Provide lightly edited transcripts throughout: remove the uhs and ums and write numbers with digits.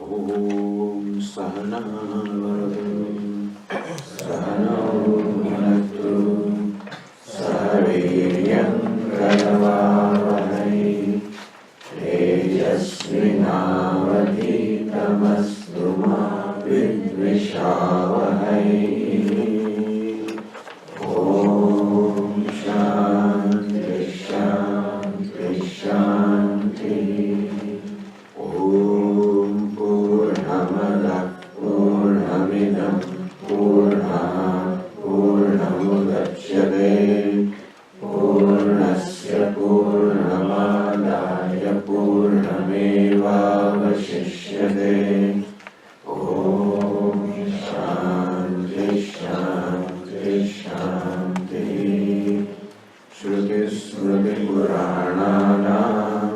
Om Sahana Vavatu Sahano Bhunaktu Sahaviryam Karavavahai Tejasvinavadhitamastu ma vidvishavahai. Om Shanti Shanti Shanti. Om Purnamada Purnamidam Purnat Purnamudachyate Purnasya Purnamadaya Purnamevavashishyate. Om Shanti Shanti Shanti. Shruti Smriti Purananam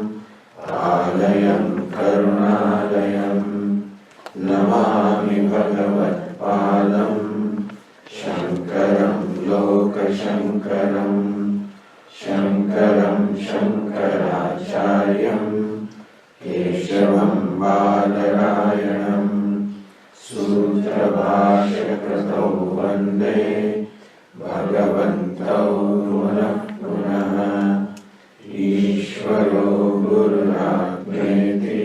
Alayam Karunalayam Namami Bhagavatpadam Shankaram Lokashankaram Shankaram Shankaracharyam Keshavam Badarayanam Sutrabhashyakrtau Vande Bhagavantau Punah Punah. Ishvaro Gururāgneti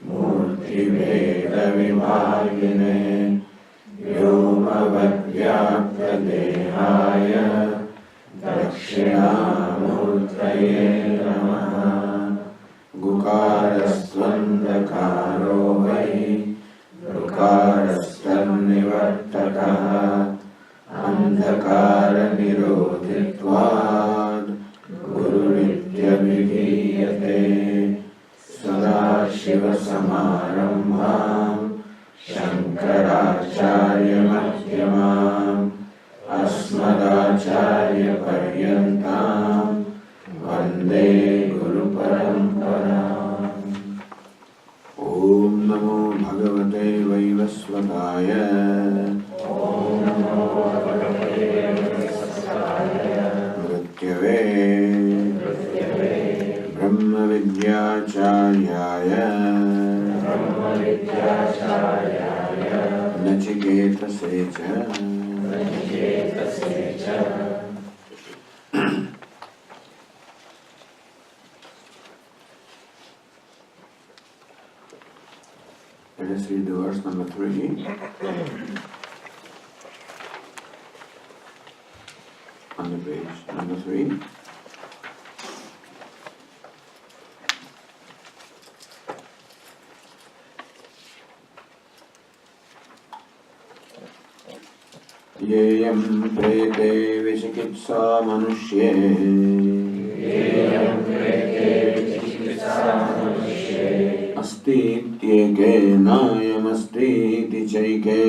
Murtibheda Vibhagine Vyomavadvyakta Dehaya Dakshinamurtaye Namaha. Gukarastvandakaro vai Gukarastvannivartakaha Andhakara nirodhitvad Gurunitya Vidhiyate Sadashiva Samarambham Shankaracharya Madhyamam Asmadacharya Paryantam Vande Guru Paramparam. Om Namo Bhagavate Vaivasvataya. Om Namo Bhagavate Vaivasvataya. Mrityave Brahma Vidyacharya Nachiketa Secha. Let us read the verse number 3 on the page number 3. Yeyam prete vichikitsa manusye Asti tyeke nayam asti chaike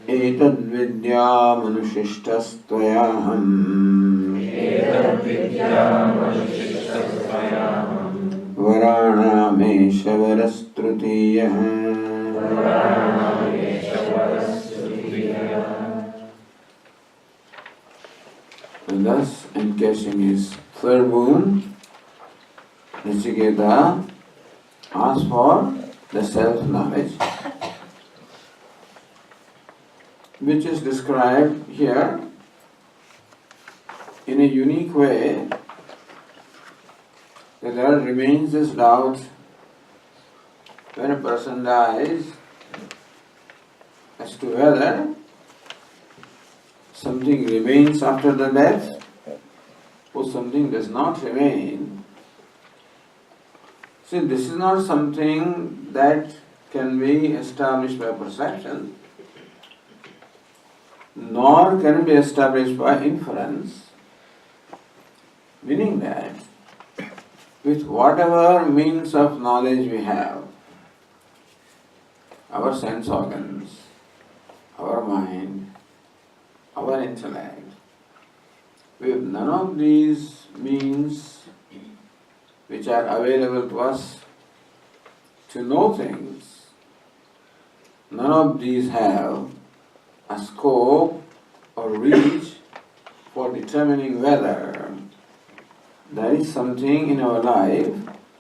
Etad vidya manushishtastvayaham Varanameshavarastritiyah. And thus, encashing his third wound, Nachiketa asks for the self-knowledge, which is described here in a unique way, that there remains this doubt when a person dies as to whether something remains after the death or something does not remain. See, this is not something that can be established by perception, nor can it be established by inference, meaning that with whatever means of knowledge we have, our sense organs, our mind, our intellect, with none of these means which are available to us to know things, none of these have a scope or reach for determining whether there is something in our life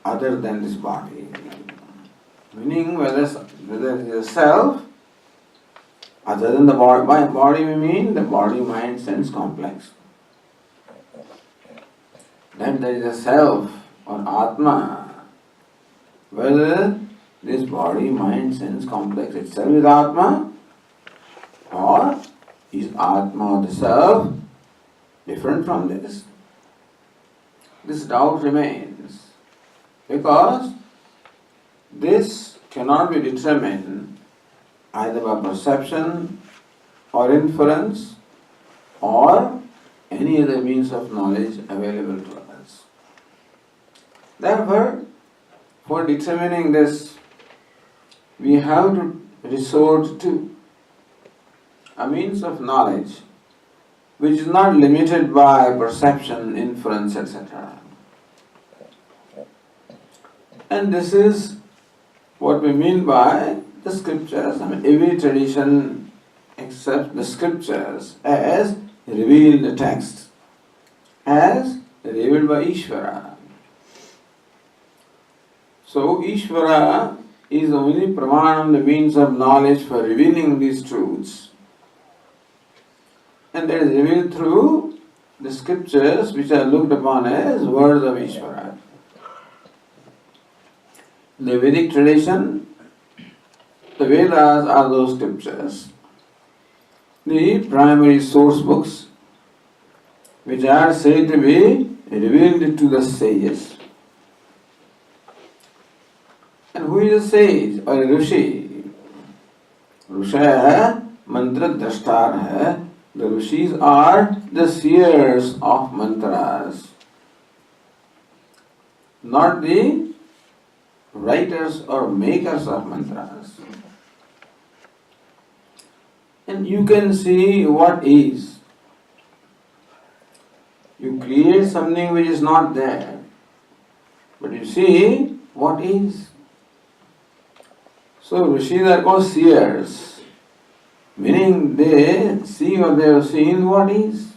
other than this body. Meaning whether it is a self other than the body. By body we mean the body, mind, sense complex. Then there is a self or Atma. Whether this body, mind, sense complex itself is Atma, or is Atma or the self different from this? This doubt remains because this cannot be determined either by perception or inference or any other means of knowledge available to us. Therefore, for determining this, we have to resort to a means of knowledge which is not limited by perception, inference, etc. And this is what we mean by the scriptures. Every tradition accepts the scriptures as revealed text, as revealed by Ishvara. So Ishvara is the only pramanam, the means of knowledge for revealing these truths. And that is revealed through the scriptures which are looked upon as words of Ishvara. In the Vedic tradition, the Vedas are those scriptures, the primary source books which are said to be revealed to the sages. And who is a sage or a rishi? Rishaya mantra drashtar hai. The rishis are the seers of mantras, not the writers or makers of mantras. And you can see what is. You create something which is not there, but you see what is. So rishis are called seers, meaning they see or they have seen what is,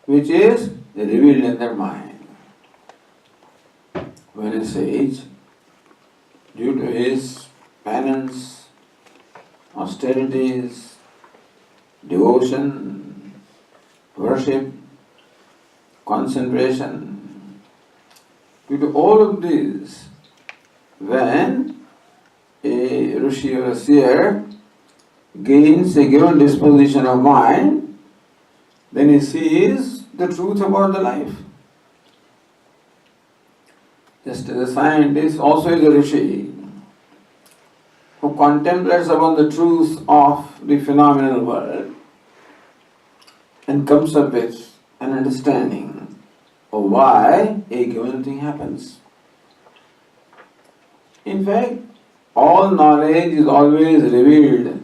which is revealed in their mind. When a sage, due to his penance, austerities, devotion, worship, concentration, due to all of these, when a rishi or a seer gains a given disposition of mind, then he sees the truth about the life. Just as a scientist also is a rishi who contemplates upon the truth of the phenomenal world and comes up with an understanding of why a given thing happens. In fact, all knowledge is always revealed.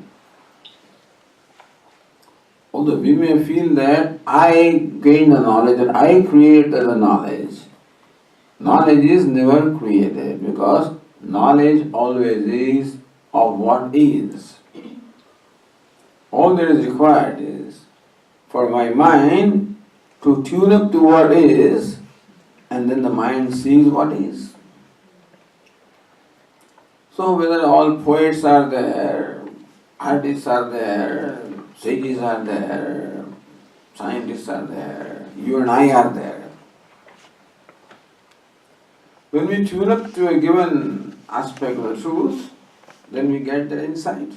Although we may feel that I gain the knowledge, that I create the knowledge, knowledge is never created because knowledge always is of what is. All that is required is for my mind to tune up to what is, and then the mind sees what is. So whether all poets are there, artists are there, sages are there, scientists are there, you and I are there. When we tune up to a given aspect of the truth, then we get the insight.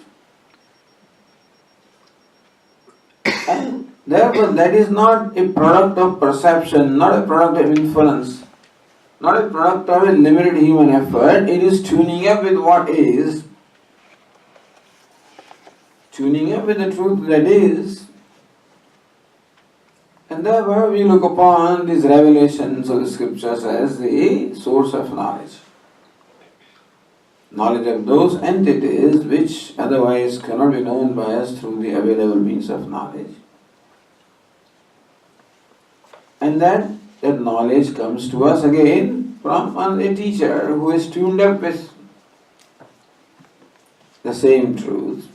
And therefore that is not a product of perception, not a product of inference, not a product of a limited human effort. It is tuning up with what is, tuning up with the truth that is. And therefore we look upon these revelations of the scriptures as the source of knowledge. Knowledge of those entities which otherwise cannot be known by us through the available means of knowledge. And that knowledge comes to us again from a teacher who is tuned up with the same truth.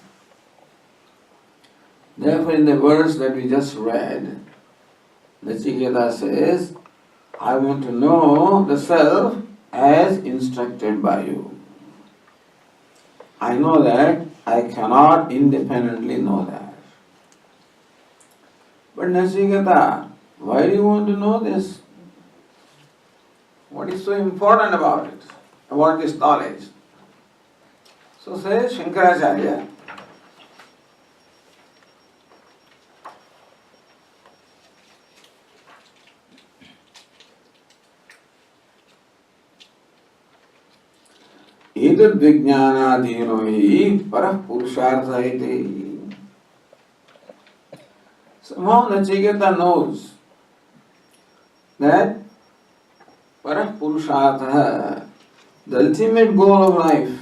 Therefore in the verse that we just read, Nachiketa says, I want to know the self as instructed by you. I know that I cannot independently know that. But Nachiketa, why do you want to know this? What is so important about it, about this knowledge? So says Shankaracharya, एतद् विज्ञानाधीनो हि परः पुरुषार्थः इति. Somehow Nachiketa knows that parah purushartha, the ultimate goal of life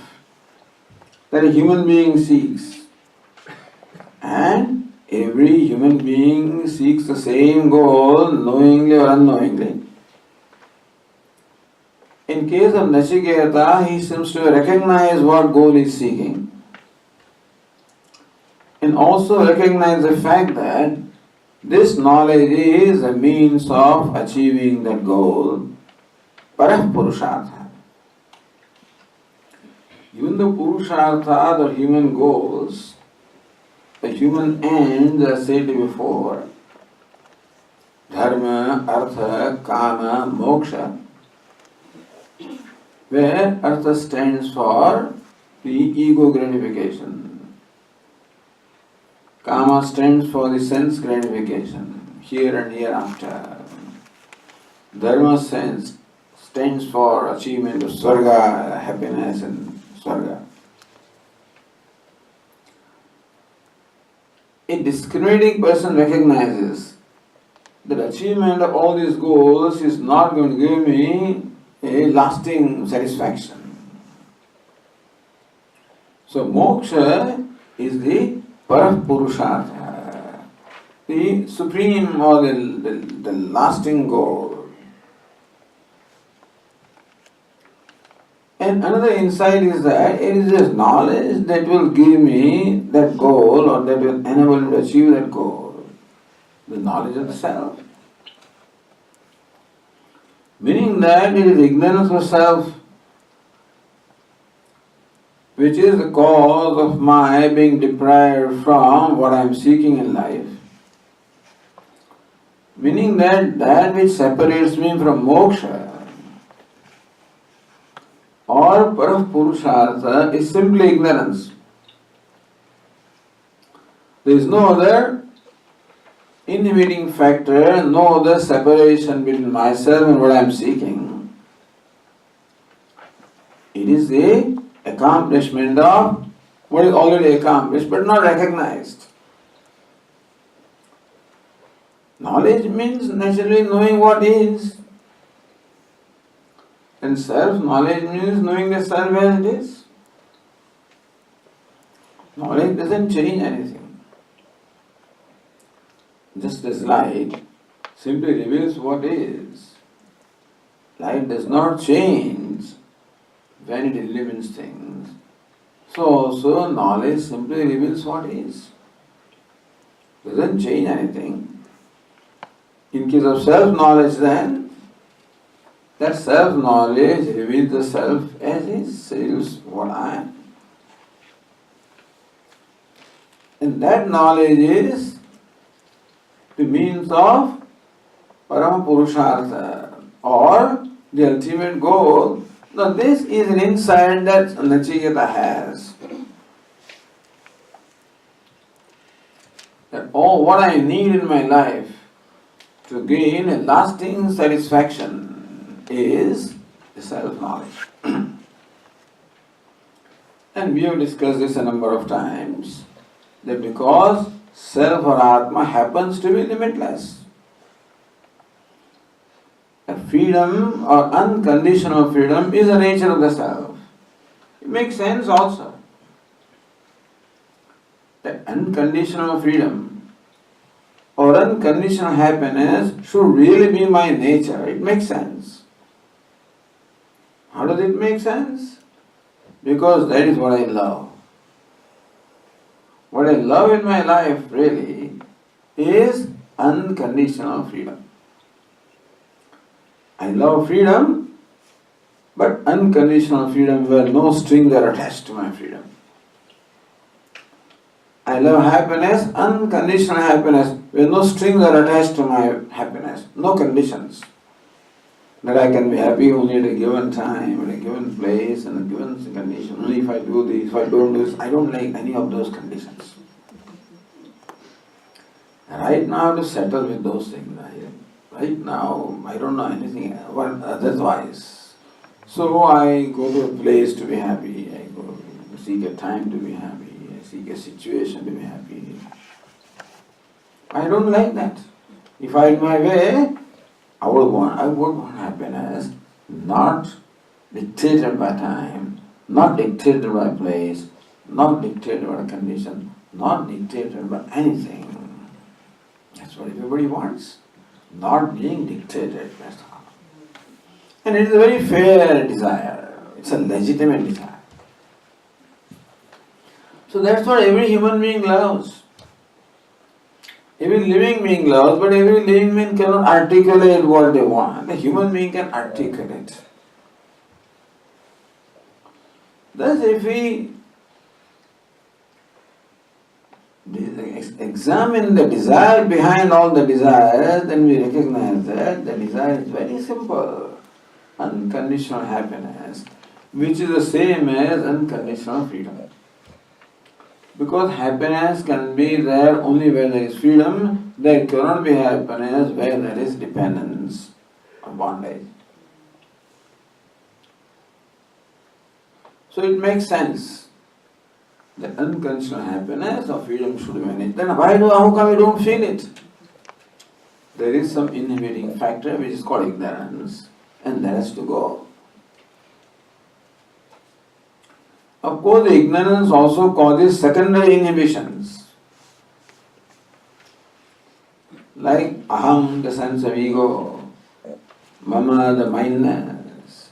that a human being seeks, and every human being seeks the same goal, knowingly or unknowingly. In case of Nachiketa, he seems to recognize what goal he is seeking, and also recognize the fact that this knowledge is a means of achieving that goal, parah purushartha. Even the purushartha, the human goals, the human ends, as said before, dharma, artha, kama, moksha, where artha stands for the ego gratification. Kama stands for the sense gratification, here and hereafter. Dharma stands for achievement of swarga, happiness and swarga. A discriminating person recognizes that achievement of all these goals is not going to give me a lasting satisfaction. So moksha is the parah purushartha, the supreme or the lasting goal. And another insight is that it is this knowledge that will give me that goal or that will enable me to achieve that goal. The knowledge of the self. Meaning that it is ignorance of self which is the cause of my being deprived from what I am seeking in life. Meaning that which separates me from moksha or parah purushartha is simply ignorance. There is no other inhibiting factor, no other separation between myself and what I am seeking. It is the accomplishment of what is already accomplished but not recognized. Knowledge means naturally knowing what is. And self-knowledge means knowing the self as it is. Knowledge doesn't change anything. Just as light simply reveals what is. Light does not change when it illumines things. So also knowledge simply reveals what is. Doesn't change anything. In case of self-knowledge then, that self-knowledge reveals the self as is, says what I am. And that knowledge is the means of parama purushartha or the ultimate goal. Now this is an insight that Nachiketa has. That all what I need in my life to gain a lasting satisfaction is self-knowledge. And we have discussed this a number of times, that because self or Atma happens to be limitless, a freedom or unconditional freedom is the nature of the self. It makes sense also. That unconditional freedom or unconditional happiness should really be my nature. It makes sense. How does it make sense? Because that is what I love. What I love in my life really is unconditional freedom. I love freedom, but unconditional freedom where no strings are attached to my freedom. I love happiness, unconditional happiness, where no strings are attached to my happiness, no conditions. That I can be happy only at a given time, at a given place, and a given condition. Only if I do this, if I don't do this, I don't like any of those conditions. Right now I have to settle with those things. Right now I don't know anything otherwise. So I go to a place to be happy, I go seek a time to be happy, I seek a situation to be happy. I don't like that. If I in my way, I would want happiness, not dictated by time, not dictated by place, not dictated by condition, not dictated by anything. That's what everybody wants. Not being dictated. That's all. And it is a very fair desire. It's a legitimate desire. So that's what every human being loves. Every living being loves, but every living being cannot articulate what they want. The human being can articulate. Thus, if we examine the desire behind all the desires, then we recognize that the desire is very simple. Unconditional happiness, which is the same as unconditional freedom. Because happiness can be there only where there is freedom, there cannot be happiness where there is dependence or bondage. So it makes sense that unconditional happiness or freedom should be managed. Then how come we don't feel it? There is some inhibiting factor which is called ignorance, and that has to go. Of course, the ignorance also causes secondary inhibitions. Like aham, the sense of ego, mama, the mindness.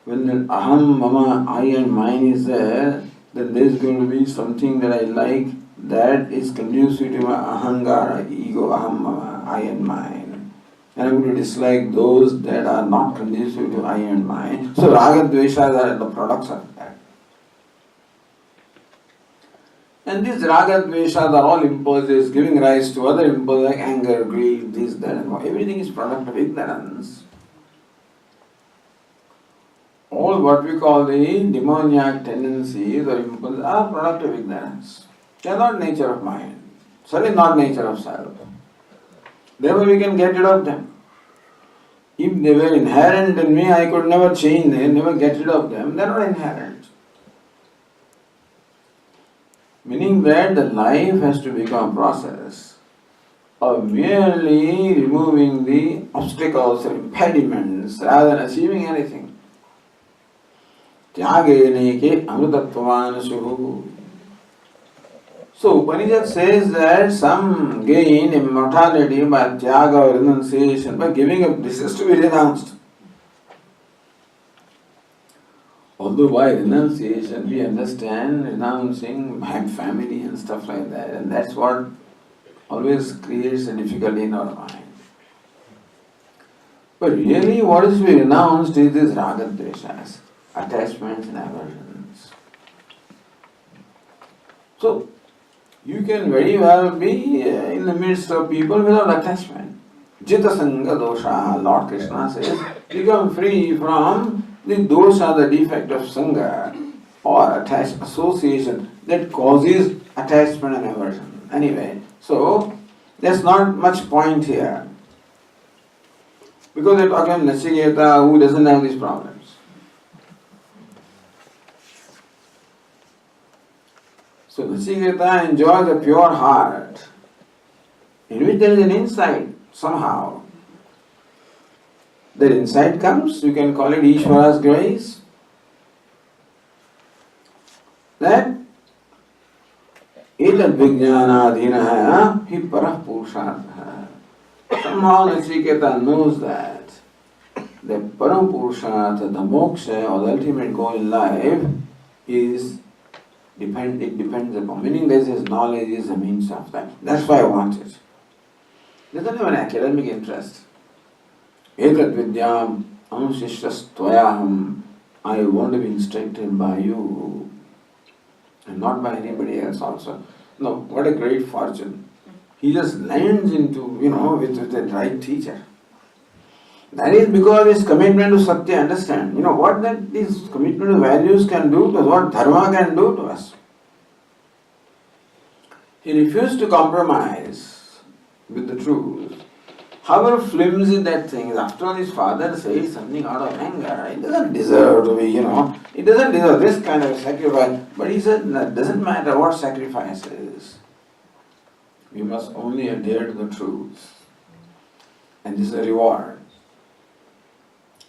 When the aham, mama, I and mine is there, then there is going to be something that I like that is conducive to my ahangara, ego, aham, mama, I and mine. And I'm going to dislike those that are not conducive to I and mine. So raga, dveshas are the products of that. And these raga, dveshas are all impulses giving rise to other impulses like anger, greed, this, that, and all. Everything is product of ignorance. All what we call the demoniac tendencies or impulses are product of ignorance. They are not nature of mind. Certainly not nature of self. Therefore we can get rid of them. If they were inherent in me, I could never change them, never get rid of them. They are not inherent. Meaning that the life has to become a process of merely removing the obstacles or impediments rather than achieving anything. Tyagene amrutatvaman suhu. So Upanishad says that some gain immortality by tyaga or renunciation, by giving up, this is to be renounced. Although by renunciation we understand renouncing family and stuff like that, and that's what always creates a difficulty in our mind. But really what is to be renounced is these raga dveshas, attachments and aversions. So you can very well be in the midst of people without attachment. Jita sanga dosha, Lord Krishna says, become free from the dosha, the defect of sanga or attached association that causes attachment and aversion. Anyway, so there's not much point here. Because they're talking about Nachiketa who doesn't have these problems. So Nachiketa enjoys a pure heart in which there is an insight somehow. That insight comes, you can call it Ishvara's grace, that etad vijnanadhinaha hi parah purushartha. Somehow Nachiketa knows that the param purushartha, the moksha or the ultimate goal in life it depends upon, meaning that his knowledge is a means of that. That's why I want it. He doesn't have an academic interest. Etat vidyam anusishtastvayaham. I want to be instructed by you and not by anybody else also. No, what a great fortune. He just lands into, with the right teacher. That is because his commitment to Satya, understand, what that this commitment to values can do to us, what dharma can do to us. He refused to compromise with the truth. However flimsy that thing is, after all his father says something out of anger, it doesn't deserve to be, it doesn't deserve this kind of sacrifice. But he said, it doesn't matter what sacrifice is. We must only adhere to the truth. And this is a reward.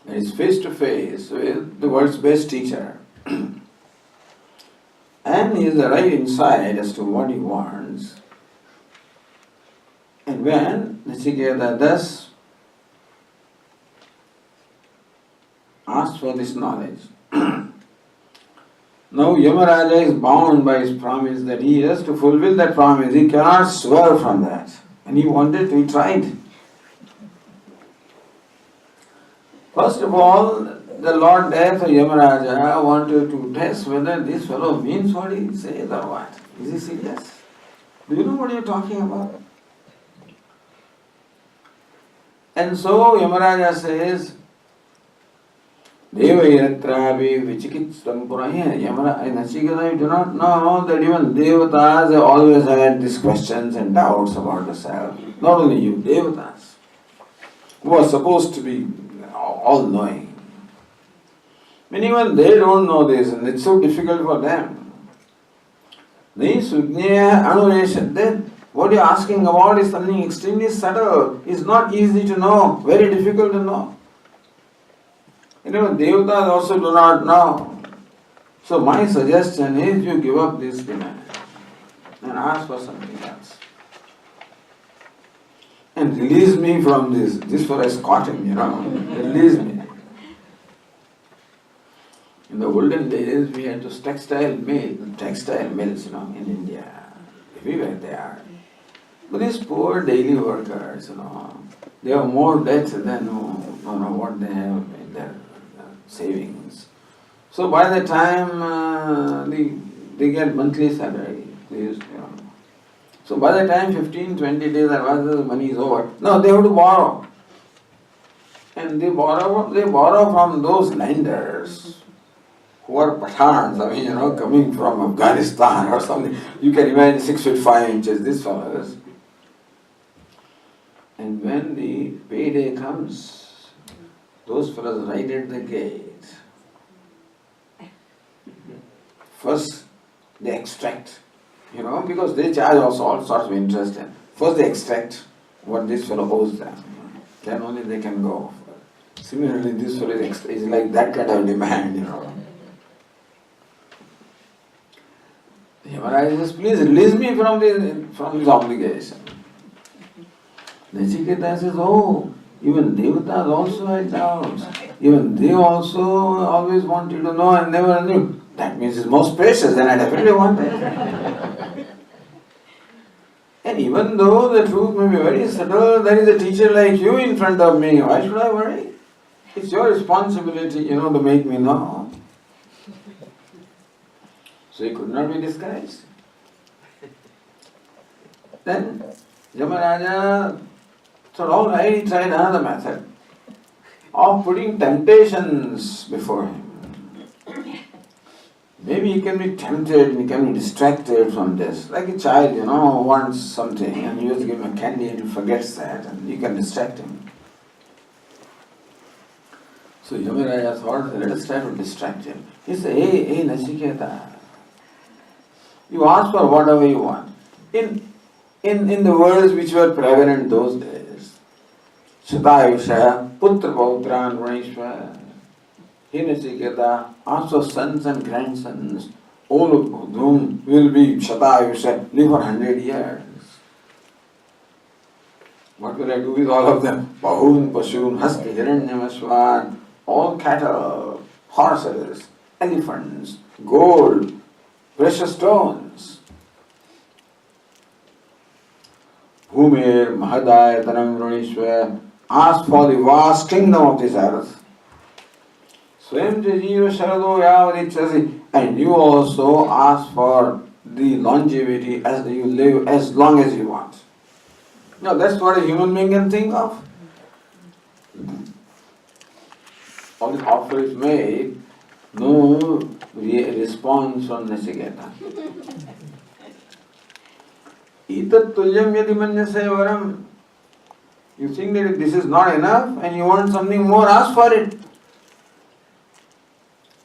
That is face to face with the world's best teacher. And he has the right insight as to what he wants. And when Nachiketa thus asks for this knowledge, now Yamaraja is bound by his promise that he has to fulfill that promise. He cannot swerve from that. And he tried. First of all, the Lord Death or Yamaraja wanted to test whether this fellow means what he says or what. Is he serious? Do you know what you're talking about? And so Yamaraja says, Deva yatravi vichikitsam puraya. Nachiketa, you do not know that even Devatas have always had these questions and doubts about the self. Not only you, Devatas, who are supposed to be all-knowing. When even they don't know this, and it's so difficult for them. Then what you're asking about is something extremely subtle. It's not easy to know, very difficult to know. Devatas also do not know. So my suggestion is you give up this demand and ask for something else. And release me from this. This fellow has caught him, Release me. In the olden days, we had those textile mills, in India. Everywhere they are. But these poor daily workers, they have more debt than what they have in their savings. So by the time they get monthly salary, so by the time 15, 20 days advance, the money is over. No, they have to borrow. And they borrow from those lenders who are Pathans, coming from Afghanistan or something. You can imagine 6 feet 5 inches, these fellows. And when the payday comes, those fellows right at the gate, first they extract, because they charge also all sorts of interest. And first they extract what this fellow owes them. Then only they can go. Similarly, this fellow is like that kind of demand, Yamaraja says, please release me from this obligation. Nachiketa says, even Devatas also had doubts. Even they also always wanted to know and never knew. That means it's most precious and I definitely want it. And even though the truth may be very subtle, there is a teacher like you in front of me. Why should I worry? It's your responsibility, to make me know. So he could not be discouraged. Then Yamaraja thought, all right, he tried another method of putting temptations before him. Maybe he can be tempted, he can be distracted from this. Like a child, wants something and you just give him a candy and he forgets that and you can distract him. So Yamaraja thought, let us try to distract him. He said, hey Nachiketa, you ask for whatever you want. In the words which were prevalent those days, Shatayusha, Putra Pautran Raneshwar, he Nachiketa, ask for sons and grandsons, all of whom will be Shatayusha, live for 100 years. What will I do with all of them? Bahun, Pashun, Hasti, Hiranyamashwan, all cattle, horses, elephants, gold, precious stones. Bhumir Mahadayatanam Raneshwar, ask for the vast kingdom of this earth. Swayam Jiva Sharado Yavadichasi. And you also ask for the longevity as you live as long as you want. Now that's what a human being can think of. All the offer is made, no response from Nasiketa. Itat tulyam yadi manyase varam. You think that this is not enough and you want something more, ask for it.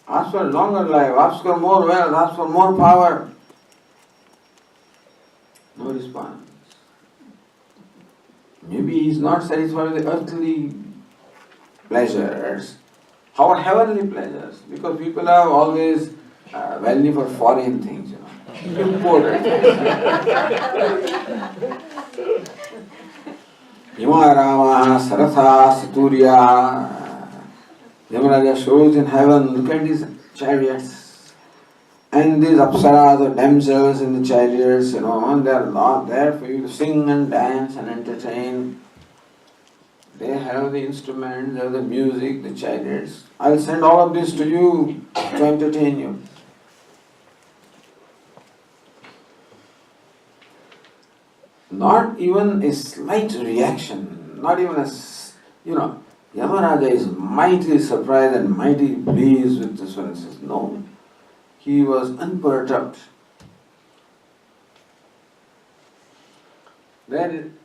Ask for longer life, ask for more wealth, ask for more power. No response. Maybe he is not satisfied with the earthly pleasures, our heavenly pleasures, because people have always value for foreign things, imported things. Himarama, Saratha, Saturya. Yamaraja shows in heaven, look at these chariots. And these apsaras or damsels in the chariots, they are not there for you to sing and dance and entertain. They have the instruments, they have the music, the chariots. I'll send all of this to you to entertain you. Not even a slight reaction, not even a, Yamaraja is mightily surprised and mightily pleased with this one. He says, no, he was unperturbed. Then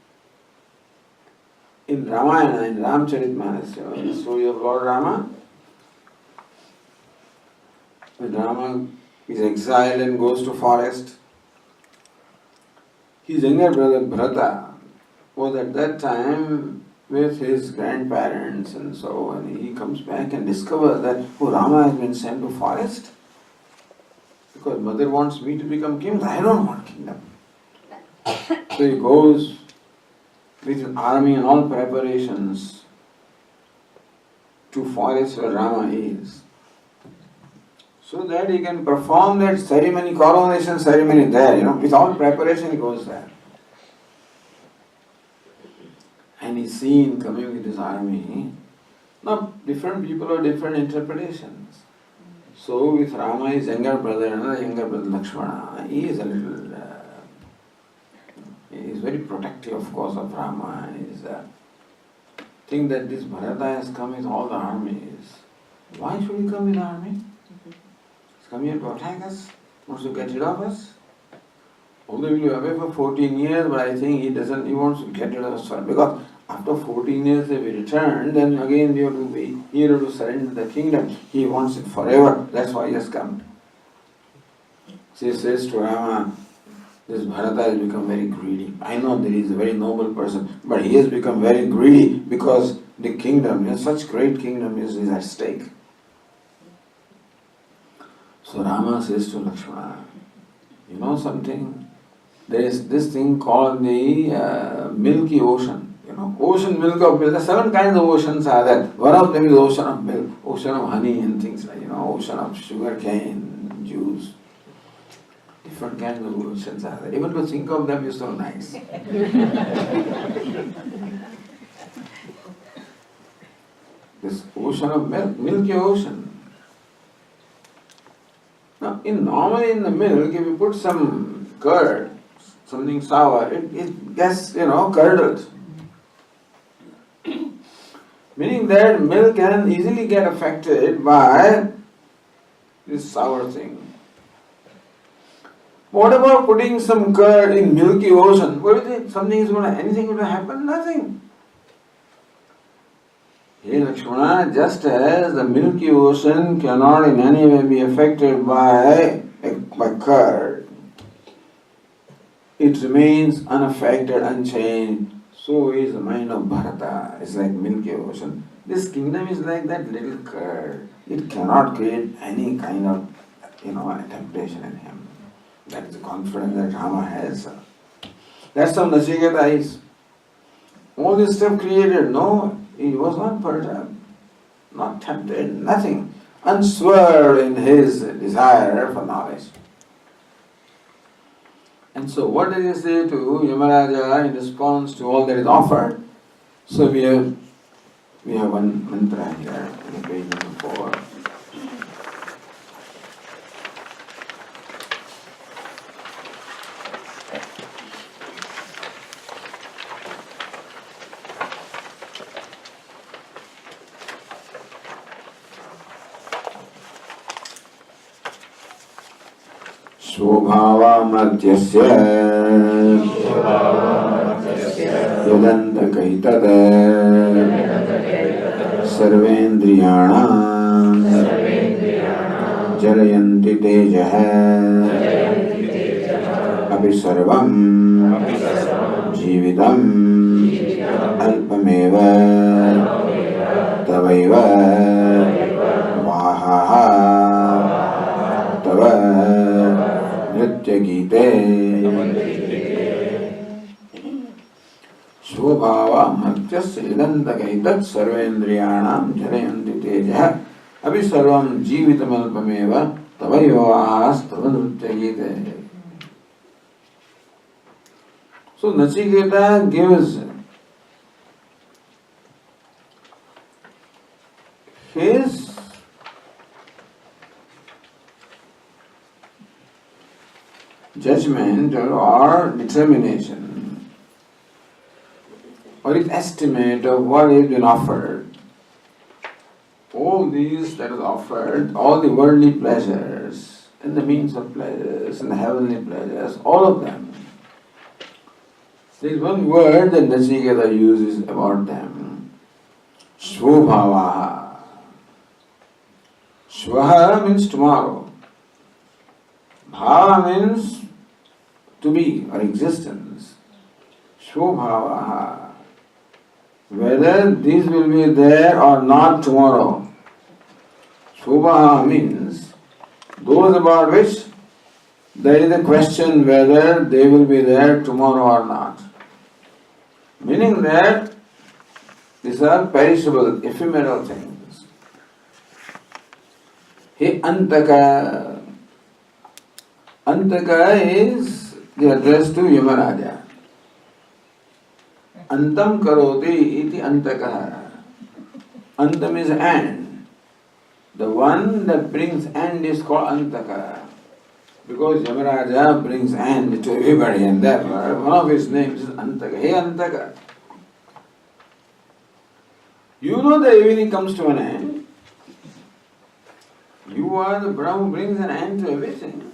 in Ramayana, in Ramcharitmanas, the story of Lord Rama, when Rama is exiled and goes to forest, his younger brother Bharata was at that time with his grandparents and so on. He comes back and discovers that Rama has been sent to forest because mother wants me to become king. I don't want kingdom. So he goes with his army and all preparations to forest where Rama is, so that he can perform that ceremony, coronation ceremony there, with all preparation he goes there. And he's seen coming with his army. Now, different people have different interpretations. So, with Rama, his younger brother, another younger brother, Lakshmana, he is a little, he is very protective, of course, of Rama. He is think that this Bharata has come with all the armies. Why should he come with army? He's come here to attack us, wants to get rid of us. Although he will be away for 14 years, but I think he wants to get rid of us first. Because after 14 years if we return, then again we have to be here to surrender the kingdom. He wants it forever. That's why he has come. She says to Rama, this Bharata has become very greedy. I know that he is a very noble person, but he has become very greedy because the kingdom, such great kingdom is at stake. So Rama says to Lakshmana, you know something? There is this thing called the Milky Ocean. Ocean milk of milk. There are 7 kinds of oceans are there. One of them is ocean of milk, ocean of honey and things like, ocean of sugar cane, juice. Different kinds of oceans are there. Even to think of them is so nice. This ocean of milk, milky ocean. Now, normally in the milk, if you put some curd, something sour, it gets, curdled. Meaning that milk can easily get affected by this sour thing. What about putting some curd in milky ocean? What is it? Anything going to happen? Nothing. Hey Lakshmana, just as the milky ocean cannot in any way be affected by curd, it remains unaffected, unchanged. So is the mind of Bharata. It's like milky ocean. This kingdom is like that little curd. It cannot create any kind of, temptation in him. That is the confidence that Rama has. That's how Nachiketa is. All this stuff created, no, he was not perturbed, not tempted, nothing. Unswerved in his desire for knowledge. And so what does he say to Yamaraja in response to all that is offered? So we have We have one mantra here on page number 4. स्वभावामर्त्यस्य यदन्तकैतद् सर्वेन्द्रियाणां जरयन्ति तेजः अपि सर्वं जीवितम् अल्पमेव तवैव वाहः तव नृत्यगीते स्वभावामर्त्यस्य इदन्तकैतत् सर्वेन्द्रियाणां जरयन्ति तेजः अपि सर्वं जीवितमल्पमेव तवैव वाहस्तव नृत्यगीते. So Nachiketa gives his judgment or determination or his estimate of what has been offered. All these that is offered, all the worldly pleasures and the means of pleasures and the heavenly pleasures, all of them. There is one word that Nachiketa uses about them. Svabhavaha. Swaha means tomorrow. Bhava means to be or existence. Svabhavaha. Whether these will be there or not tomorrow. Svabhavaha means those about which there is a question whether they will be there tomorrow or not. Meaning that these are perishable, ephemeral things. He Antaka. Antaka is the address to Yamaraja. Antam karoti iti antaka. Antam is end. The one that brings end is called antaka. Because Yamaraja brings end to everybody, and therefore one of his names is Antaka. Hey Antaka, you know that everything comes to an end. You are the Brahma who brings an end to everything.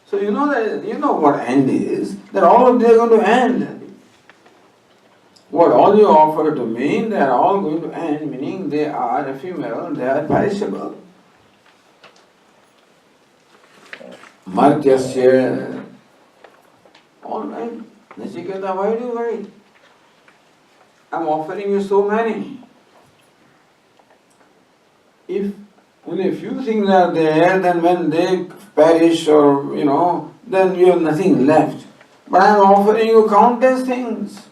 So you know what end is, that all of them are going to end. What all you offer to me, they are all going to end, meaning they are ephemeral, they are perishable. Martyasya. Alright, Nachiketa, why do you worry? I'm offering you so many. If only a few things are there, then when they perish or, then you have nothing left. But I'm offering you countless things.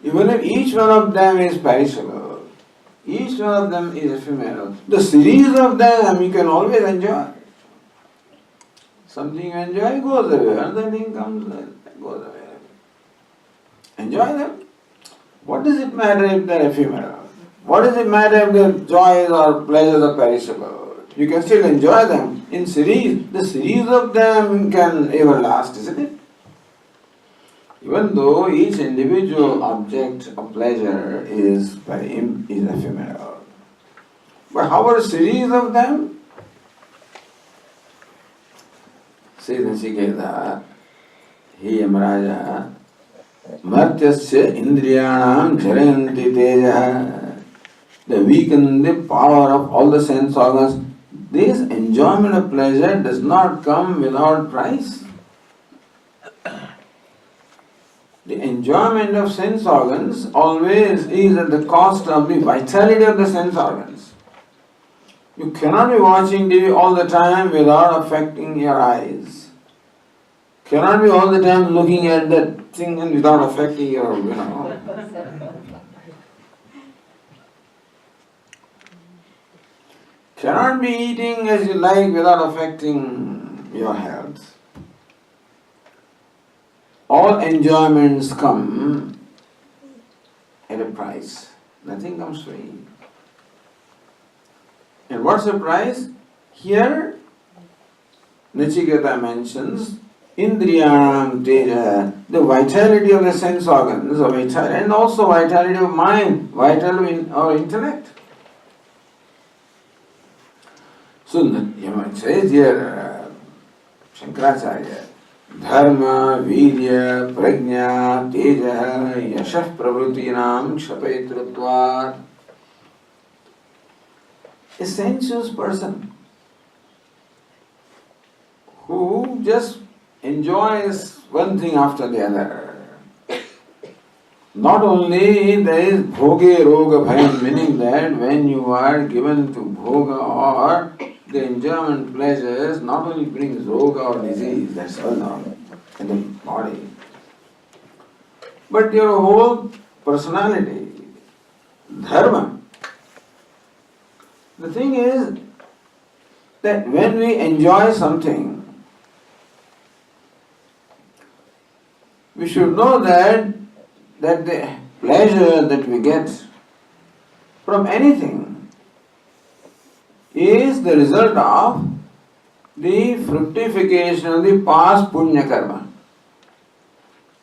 Even if each one of them is perishable, each one of them is ephemeral, the series of them you can always enjoy. Something you enjoy goes away, another thing comes and goes away. Enjoy them. What does it matter if they're ephemeral? What does it matter if their joys or pleasures are perishable? You can still enjoy them in series. The series of them can ever last, isn't it? Even though each individual object of pleasure is ephemeral. But how about a series of them? Says Nachiketa, He Yamaraja, Martyasya indriyanam jarayanti tejaha. They weaken the power of all the sense organs. This enjoyment of pleasure does not come without price. The enjoyment of sense organs always is at the cost of the vitality of the sense organs. You cannot be watching TV all the time without affecting your eyes. Cannot be all the time looking at that thing and without affecting your, Cannot be eating as you like without affecting your health. All enjoyments come at a price. nothing comes free. And what's the price? Here, Nachiketa mentions Indriyanam Teja, the vitality of the sense organs, and also vitality of mind, vitality in our intellect. So, it says here, Shankaracharya, Dharma, Virya, Prajna, Teja, Yashah Pravrutinam, Kshapetrutvat. A sensuous person who just enjoys one thing after the other. Not only there is bhoge roga bhayam, meaning that when you are given to bhoga or the enjoyment pleasures, not only brings roga or disease, that's all now in the body, but your whole personality, dharma. The thing is that when we enjoy something, we should know that the pleasure that we get from anything is the result of the fructification of the past punya karma.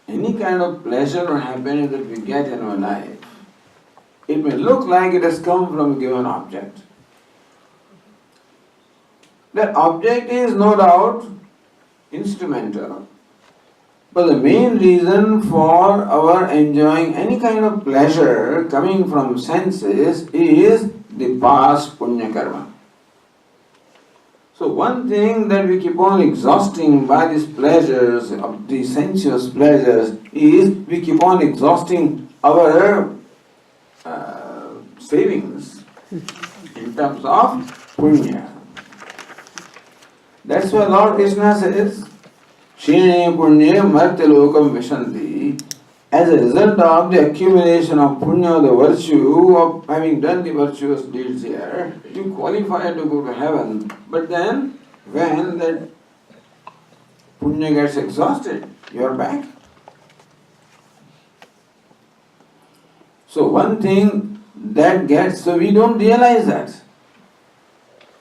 Any kind of pleasure or happiness that we get in our life, it may look like it has come from a given object. That object is no doubt instrumental, but the main reason for our enjoying any kind of pleasure coming from senses is the past punya karma. So one thing that we keep on exhausting by these pleasures, of these sensuous pleasures, is we keep on exhausting our savings in terms of punya. That's why Lord Krishna says, Shine punya martyalokam vishanti. As a result of the accumulation of punya, the virtue of having done the virtuous deeds here, you qualify to go to heaven. But then, when that punya gets exhausted, you are back. So one thing that gets, so we don't realize that.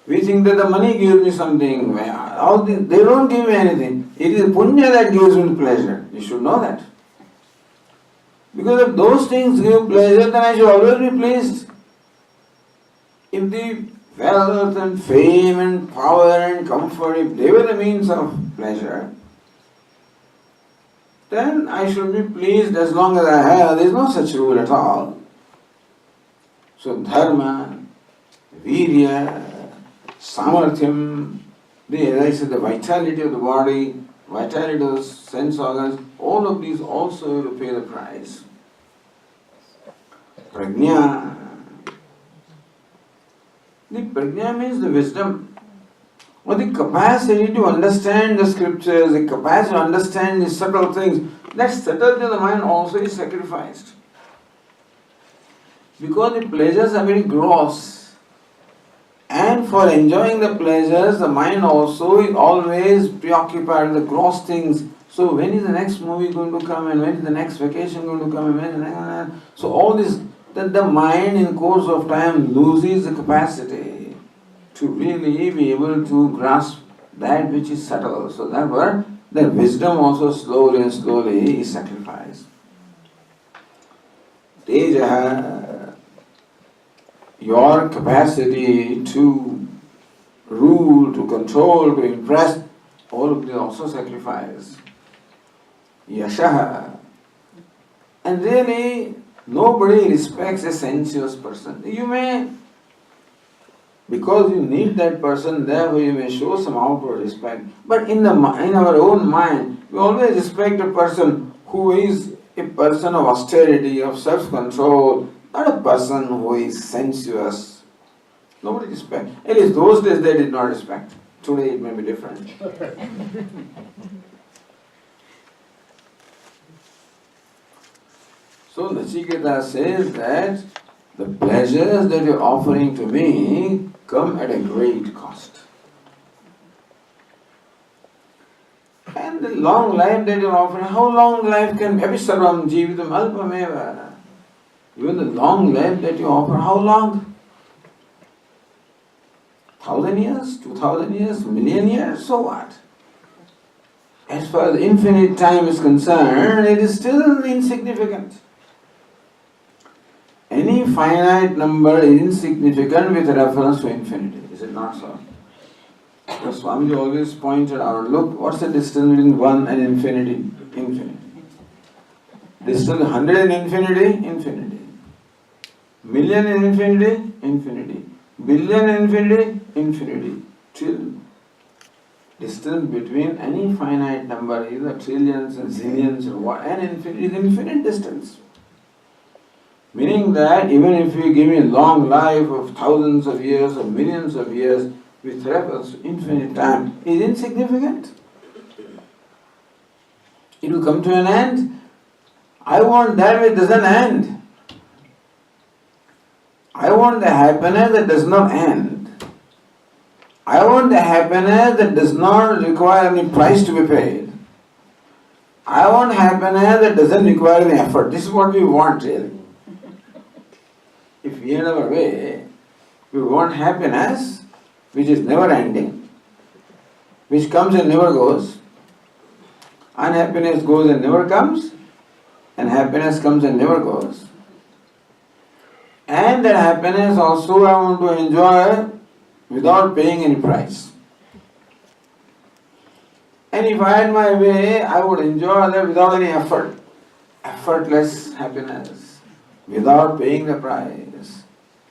We think that the money gives me something. They don't give me anything. It is punya that gives me pleasure. You should know that. Because if those things give pleasure, then I should always be pleased. If the wealth and fame and power and comfort, if they were the means of pleasure, then I should be pleased as long as I have. There is no such rule at all. So dharma, virya, samarthyam, as I said, the vitality of the body, vitality of the sense organs, all of these also will pay the price. Prajna. The prajna means the wisdom, or the capacity to understand the scriptures, the capacity to understand the subtle things. That subtlety of the mind also is sacrificed. Because the pleasures are very gross. And for enjoying the pleasures, the mind also is always preoccupied with the gross things. So when is the next movie going to come, and when is the next vacation going to come, and when is the next... So all this, that the mind in course of time loses the capacity to really be able to grasp that which is subtle. So therefore, the wisdom also slowly and slowly is sacrificed. Teja, your capacity to rule, to control, to impress, all of this also sacrifice. Yashaha. And really, nobody respects a sensuous person. You may, because you need that person, therefore you may show some outward respect. But in our own mind, we always respect a person who is a person of austerity, of self-control, not a person who is sensuous. Nobody respects. At least those days they did not respect. Today it may be different. So Nachiketa says that the pleasures that you're offering to me come at a great cost. And the long life that you're offering, how long life can be? Abhisarvam jivitam alpameva. Even the long life that you offer, how long? 1,000 years, 2,000 years, million years, so what? As far as infinite time is concerned, it is still insignificant. Any finite number is insignificant with reference to infinity. Is it not so? The Swamiji always pointed out, look, what's the distance between 1 and infinity? Infinity. Distance 100 and infinity? Infinity. Million and infinity? Infinity. Billion and infinity? Infinity. Trillion. Distance between any finite number, either trillions and zillions or what, and infinity is infinite distance. Meaning that even if you give me a long life of thousands of years or millions of years with reference to infinite time, it is insignificant. It will come to an end. I want that which doesn't end. I want the happiness that does not end. I want the happiness that does not require any price to be paid. I want happiness that doesn't require any effort. This is what we want really. If we had our way, we want happiness which is never ending, which comes and never goes. Unhappiness goes and never comes, and happiness comes and never goes. And that happiness also I want to enjoy without paying any price. And if I had my way, I would enjoy that without any effort. Effortless happiness, without paying the price,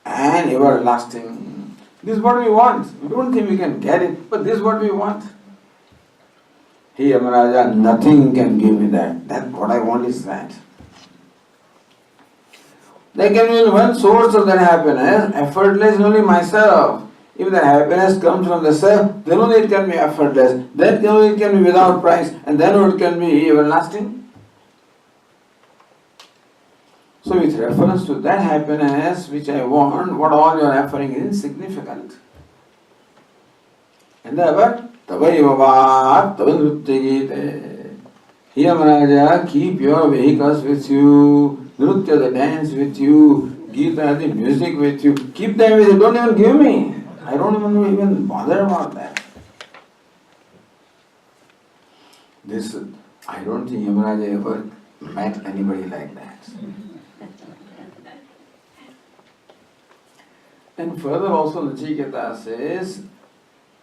and everlasting. This is what we want. We don't think we can get it, but this is what we want. Hey Amaraja, nothing can give me that. That what I want is that. There can be only one source of that happiness, effortless, only myself. If the happiness comes from the self, then only it can be effortless, then only it can be without price, and then only it can be everlasting. So with reference to that happiness which I want, what all you are offering is insignificant. And therefore, Tavayavavat Tavanrutyagite. Here Maharaja, keep your vehicles with you, Nrutya the dance with you, Gita the music with you, keep them with you, don't even give me. I don't even bother about that. This, I don't think Yamaraja ever met anybody like that. And further also Nachiketa says,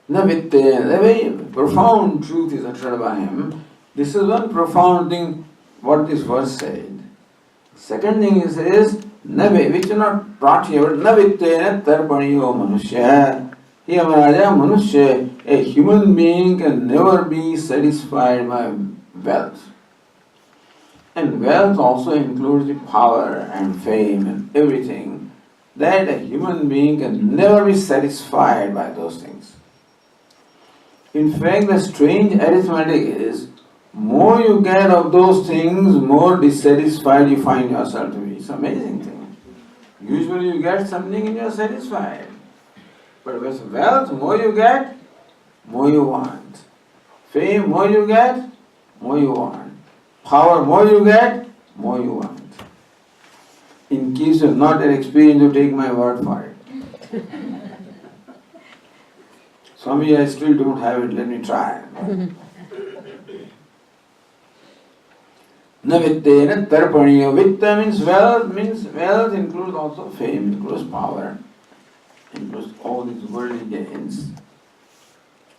Navitte, a very profound truth is uttered by him. This is one profound thing what this verse said. Second thing he says, Navi, which is not brought here, but Navitte tarpaniyo manushya. Here Maharaja, manushya, a human being can never be satisfied by wealth. And wealth also includes the power and fame and everything. That a human being can never be satisfied by those things. In fact, the strange arithmetic is, more you get of those things, more dissatisfied you find yourself to be. It's an amazing thing. Usually you get something and you're satisfied. But with wealth, more you get, more you want. Fame, more you get, more you want. Power, more you get, more you want. In case you have not an experience, you take my word for it. Swami, I still don't have it, let me try. Navittena tarpaniyo. Vitta means wealth includes also fame, includes power, includes all these worldly gains.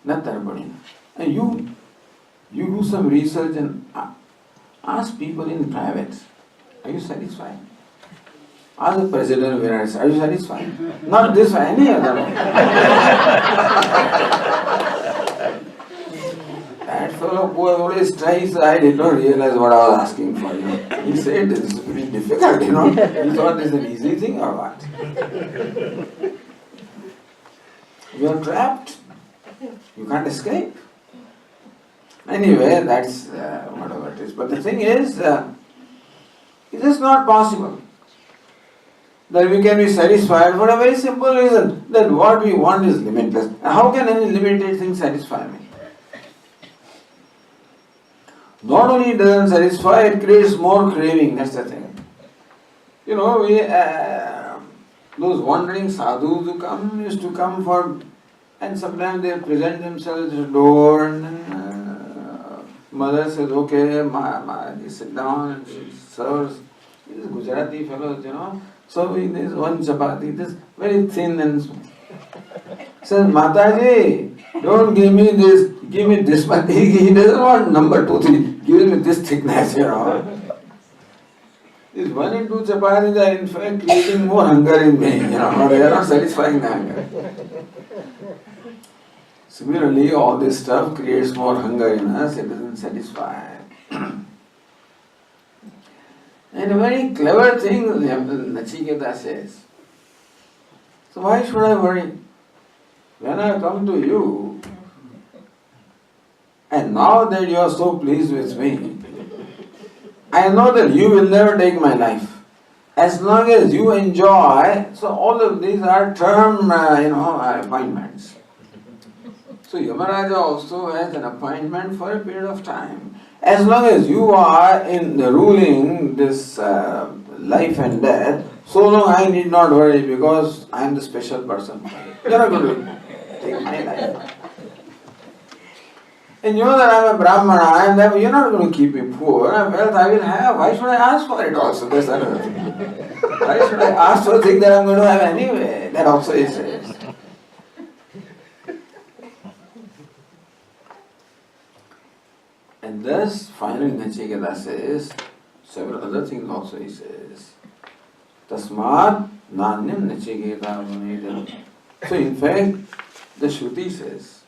Not tarpaniyo. And you do some research and ask people in private, are you satisfied? Ask the president of the United States, are you satisfied? Not this one, any other one. That fellow who always tries, I did not realize what I was asking for. He said this is pretty difficult, He thought this is an easy thing or what? You are trapped. You can't escape. Anyway, that's whatever it is. But the thing is, it is not possible that we can be satisfied for a very simple reason, that what we want is limitless. And how can any limited thing satisfy me? Not only it doesn't satisfy, it creates more craving, that's the thing. You know, those wandering sadhus who come used to come for, and sometimes they present themselves at the door, and then mother says, okay, you sit down, and she serves. These Gujarati fellows, you know, serving this one chapati, this very thin and says, Mataji, don't give me this, give me this much. He doesn't want number 2, 3, give me this thickness, you know. These 1 and 2 chapatis are in fact creating more hunger in me, you know, they are not satisfying the hunger. Similarly, all this stuff creates more hunger in us, it doesn't satisfy. And a very clever thing Nachiketa says. So why should I worry? When I come to you, and now that you are so pleased with me, I know that you will never take my life. As long as you enjoy, so all of these are term, appointments. So Yamaraja also has an appointment for a period of time. As long as you are in ruling this life and death, so long I need not worry because I am the special person. You are not going to take my life. And you know that I am a Brahmana and that you are not going to keep me poor. Wealth I will have. Why should I ask for it also? That's another thing. Why should I ask for things that I am going to have anyway? That also he says. And thus, finally, Nachiketa says, several other things also he says. Tasmat nanyam Nachiketa vanedam. So in fact, the Shruti says,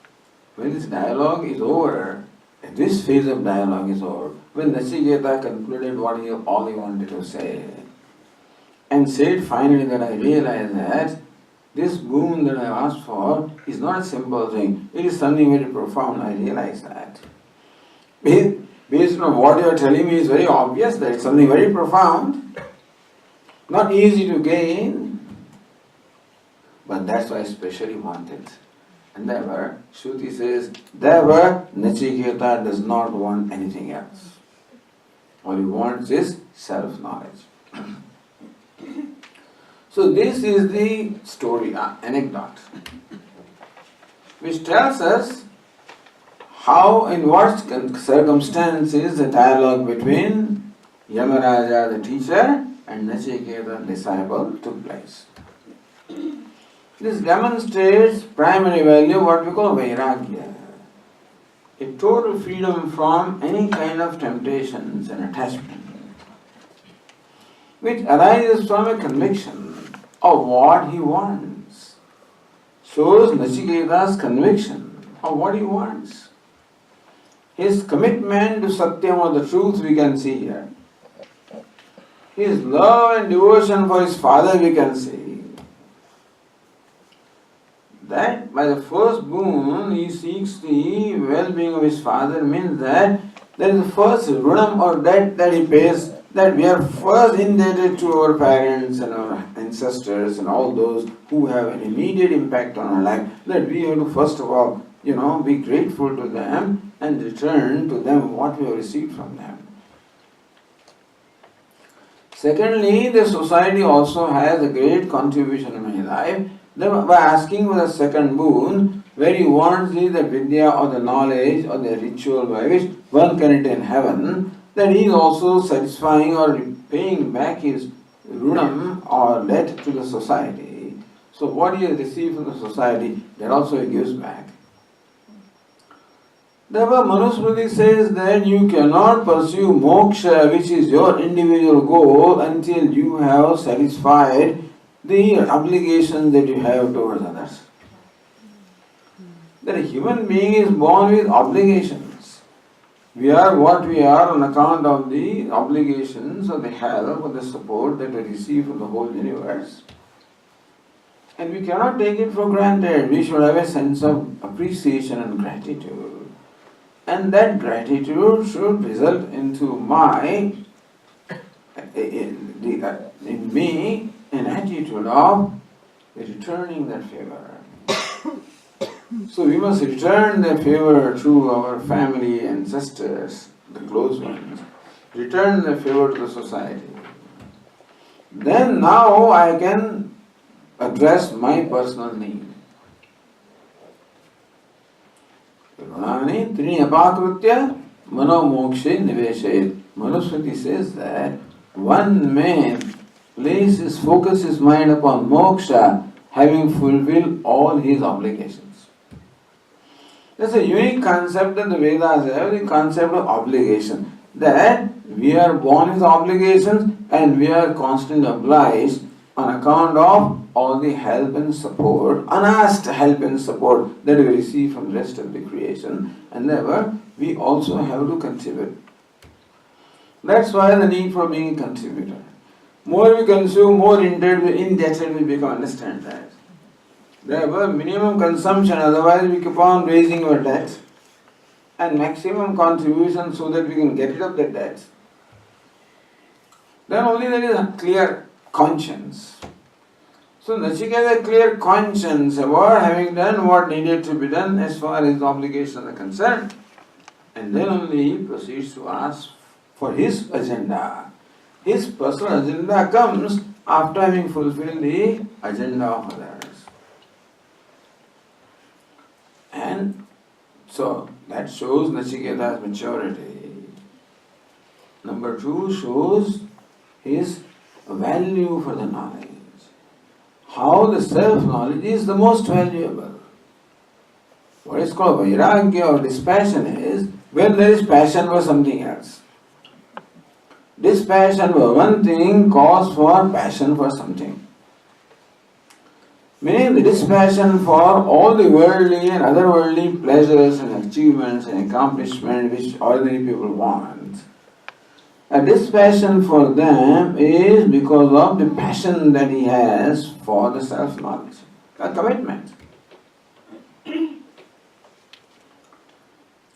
when this dialogue is over, and this phase of dialogue is over, when Nachiketa concluded what all he wanted to say, and said finally that I realized that this boon that I asked for is not a simple thing. It is something very profound. I realize that. Based on what you are telling me is very obvious that it's something very profound, not easy to gain, but that's why I especially want it. And therefore, Shruti says, therefore, Nachiketa does not want anything else. All he wants is self-knowledge. So this is the story, anecdote, which tells us how, in what circumstances, the dialogue between Yamaraja, the teacher, and Nachiketa, the disciple, took place. This demonstrates primary value, what we call Vairagya, a total freedom from any kind of temptations and attachment, which arises from a conviction of what he wants. Shows Nachiketa's conviction of what he wants. His commitment to Satyam, or the truth, we can see here. His love and devotion for his father, we can see. That by the first boon he seeks the well-being of his father means that there is the first runam or debt that he pays, that we are first indebted to our parents and our ancestors and all those who have an immediate impact on our life, that we have to first of all, be grateful to them and return to them what we have received from them. Secondly, the society also has a great contribution in my life. By asking for the second boon, where he wants the vidya or the knowledge or the ritual by which one can attain heaven, that he is also satisfying or paying back his runam or debt to the society. So what he has received from the society, that also he gives back. Therefore, Manusmriti says that you cannot pursue moksha, which is your individual goal, until you have satisfied the obligations that you have towards others. That a human being is born with obligations. We are what we are on account of the obligations or the help or the support that we receive from the whole universe. And we cannot take it for granted. We should have a sense of appreciation and gratitude. And that gratitude should result into in me, an attitude of returning that favor. So we must return the favor to our family, ancestors, the close ones. Return the favor to the society. then now I can address my personal need. Gurunani trini apakrutya mano mokshe niveshayet. Manusmriti says that one may place his focus, his mind upon moksha, having fulfilled all his obligations. That's a unique concept that the Vedas have, the concept of obligation. That we are born with obligations and we are constantly obliged on account of all the help and support, unasked help and support that we receive from the rest of the creation, and therefore we also have to contribute. That's why the need for being a contributor. More we consume, more indebted we become, understand that. Therefore, minimum consumption, otherwise we keep on raising our debt, and maximum contribution so that we can get rid of the debt. Then only there is a clear conscience. So Nachiketa has a clear conscience about having done what needed to be done as far as obligations are concerned, and then only he proceeds to ask for his agenda. His personal agenda comes after having fulfilled the agenda of others. And so that shows Nachiketa's maturity. Number 2 shows his value for the knowledge. How the self-knowledge is the most valuable. What is called vairagya or dispassion is when there is passion for something else. Dispassion for one thing calls for passion for something. Meaning the dispassion for all the worldly and otherworldly pleasures and achievements and accomplishments which ordinary people want. A dispassion for them is because of the passion that he has for the self-knowledge, a commitment.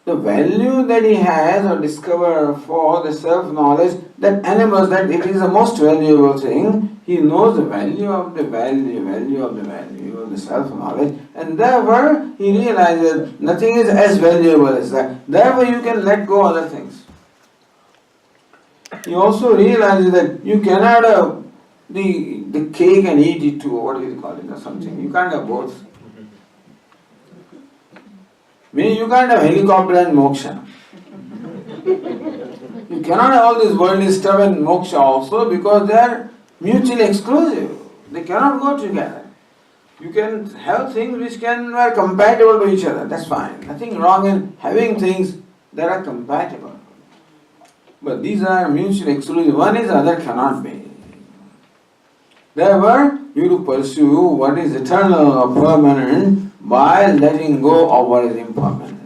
The value that he has or discover for the self-knowledge that animals, that it is the most valuable thing, he knows the value of the value of the self-knowledge, and therefore he realizes nothing is as valuable as that. Therefore you can let go other things. He also realizes that you cannot have the cake and eat it too, what do you call it, or something. You can't have both. Meaning you can't have helicopter and moksha. You cannot have all this worldly stuff and moksha also because they are mutually exclusive. They cannot go together. You can have things which are compatible to each other, that's fine. Nothing wrong in having things that are compatible. But these are mutually exclusive. One is, the other cannot be. Therefore, you to pursue what is eternal or permanent by letting go of what is impermanent.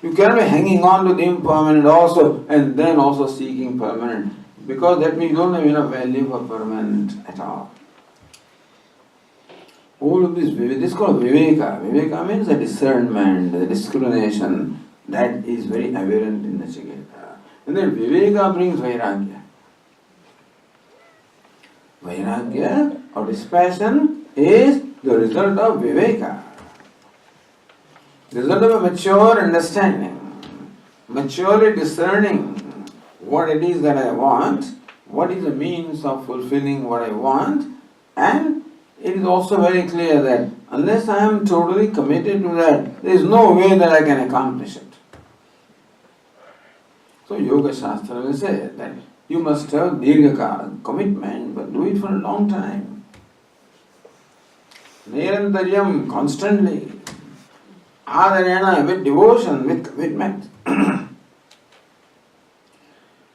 You cannot be hanging on to the impermanent also and then also seeking permanent, because that means you don't have enough value for permanent at all. All of this is called viveka. Viveka means the discernment, the discrimination that is very aberrant in Nachiketa. And then viveka brings vairagya. Vairagya or dispassion is the result of viveka. The result of a mature understanding, maturely discerning what it is that I want, what is the means of fulfilling what I want, and it is also very clear that unless I am totally committed to that, there is no way that I can accomplish it. So Yoga Shastra will say that you must have dirghakala, commitment, but do it for a long time. Nirantaryam, constantly. Adarena, with devotion, with commitment.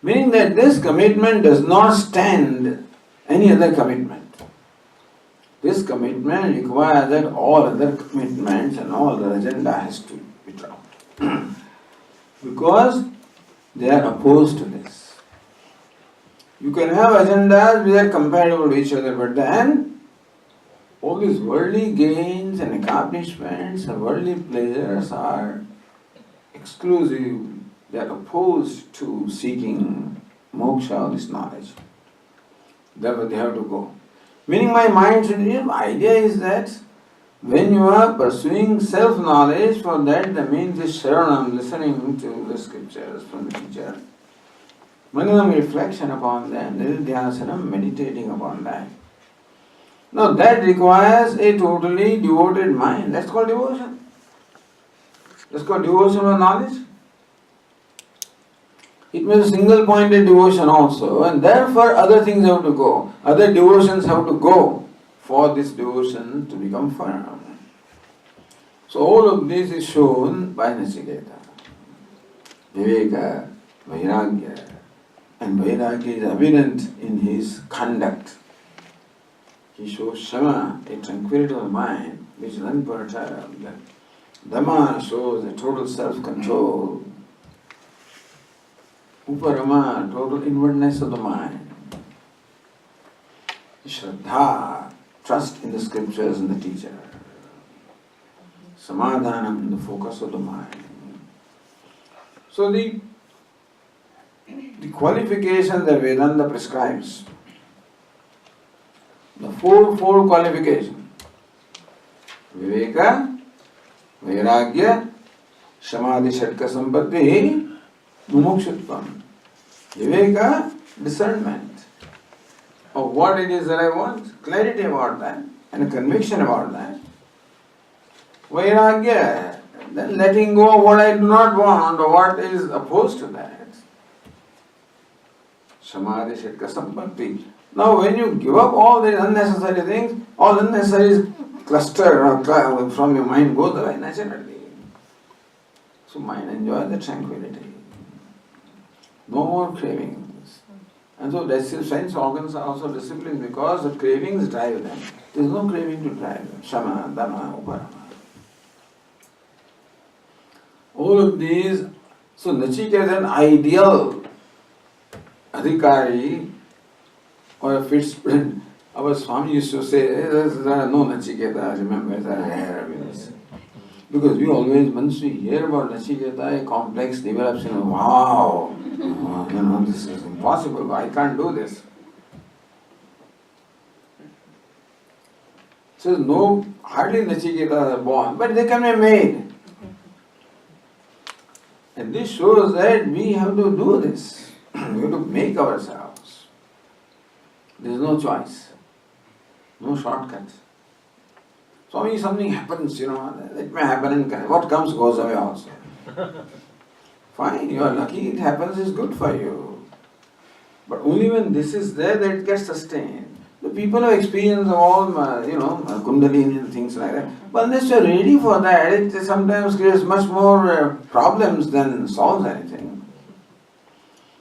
Meaning that this commitment does not stand any other commitment. This commitment requires that all other commitments and all the agenda has to be dropped. Because they are opposed to this. You can have agendas which are compatible with each other, but then all these worldly gains and accomplishments and worldly pleasures are exclusive. They are opposed to seeking moksha or this knowledge. Therefore they have to go. Meaning my idea is that when you are pursuing self-knowledge, for that the means is shravanam, listening to the scriptures from the teacher. Mananam, reflection upon that, Nididhyasanam, meditating upon that. Now that requires a totally devoted mind. That's called devotion. That's called devotion of knowledge. It means a single pointed devotion also, and therefore other things have to go. Other devotions have to go for this devotion to become firm. So all of this is shown by Nachiketa. Viveka, Vairagya. And Vairagya is evident in his conduct. He shows Shama, a tranquility of mind, which is unperturbed. Dhamma shows a total self-control. Uparama, total inwardness of the mind. Shraddha, trust in the scriptures and the teacher. Samadhanam, the focus of the mind. So the qualifications that Vedanta prescribes, the four qualifications, Viveka, Vairagya, Samadhi, Shatka, Sampatti, Mumukshutvam. Viveka, discernment of what it is that I want, clarity about that, and a conviction about that. Vairagya, then letting go of what I do not want or what is opposed to that. Samadhi, Shatka, Sampatti. Now when you give up all these unnecessary things, all unnecessary cluster from your mind goes away naturally. So mind enjoys the tranquility. No more cravings. And so sense organs are also disciplined because the cravings drive them. There is no craving to drive them. Shama, Dhamma, Uparama. All of these, so Nachiketa is an ideal adhikari or a fit sprint. Our Swami used to say, there are no Nachiketa, remember, there are rare. Because we always, once we hear about Nachiketa, a complex develops in, wow, this is impossible, I can't do this. So no, hardly Nachiketa are born, but they can be made. And this shows that we have to do this. We have to make ourselves. There is no choice, no shortcuts. So when something happens, it may happen and what comes goes away also. Fine, you are lucky, it happens, is good for you. But only when this is there that it gets sustained. The people have experience of all, Kundalini and things like that. But unless you are ready for that, it sometimes creates much more problems than solves anything.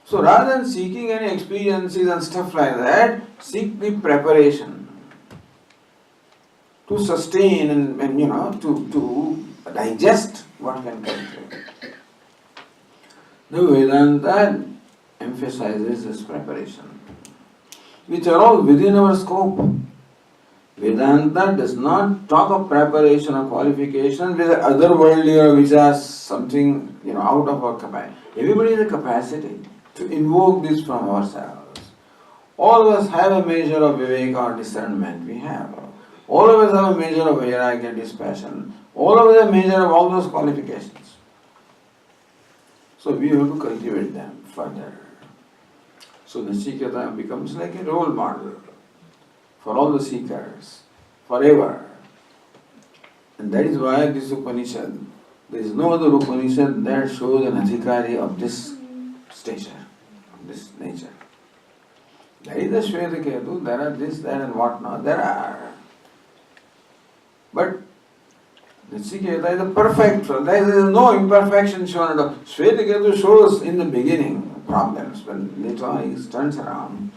So rather than seeking any experiences and stuff like that, seek the preparation to sustain and to digest what can come through. The Vedanta emphasizes this preparation, which are all within our scope. Vedanta does not talk of preparation or qualification with otherworldly or which are something out of our capacity. Everybody has a capacity to invoke this from ourselves. All of us have a measure of viveka or discernment. We have. All of us have a measure of vairagya, dispassion. All of us have a measure of all those qualifications. So we have to cultivate them further. So Nachiketa becomes like a role model for all the seekers, forever. And that is why this Upanishad, there is no other Upanishad that shows an adhikari of this stature, of this nature. There is a Shvetaketu, there are this, that and what not, there are. But Nachiketa is a perfect, there is no imperfection shown at all. Shvetaketu shows in the beginning problems, but later on he turns around.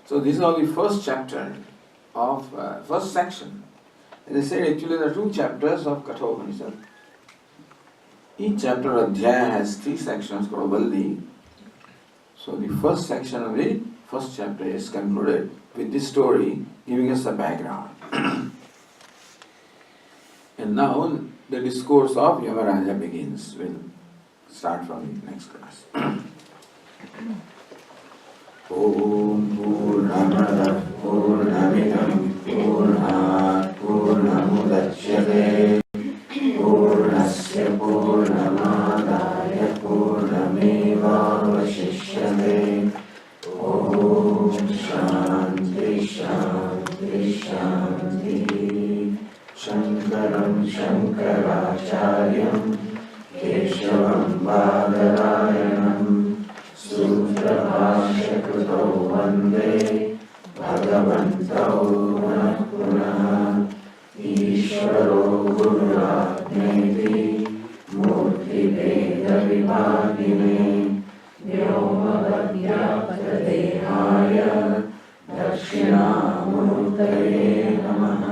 So this is only first chapter of, first section. As I said, actually there are two chapters of Katho Upanishad. Each chapter of Adhyaya has 3 sections called Valdi. So the first section of the first chapter is concluded with this story giving us the background. And now the discourse of Yamaraja begins. We'll start from the next class. Om Purnamada Purnamidam Purnat Purnamudachyate Purnasya Purnamadaya Purnamudachyate शान्ति शान्तिः। शङ्करं शङ्कराचार्यं केशवं बादरायणं सूत्रभाष्यकृतौ वन्दे भगवन्तौ पुनः पुनः। ईश्वरो गुरुरात्मेति मूर्तिभेदविभागिने व्योमवद्व्याप्तदेहाय दक्षिणामूर्तये नमः।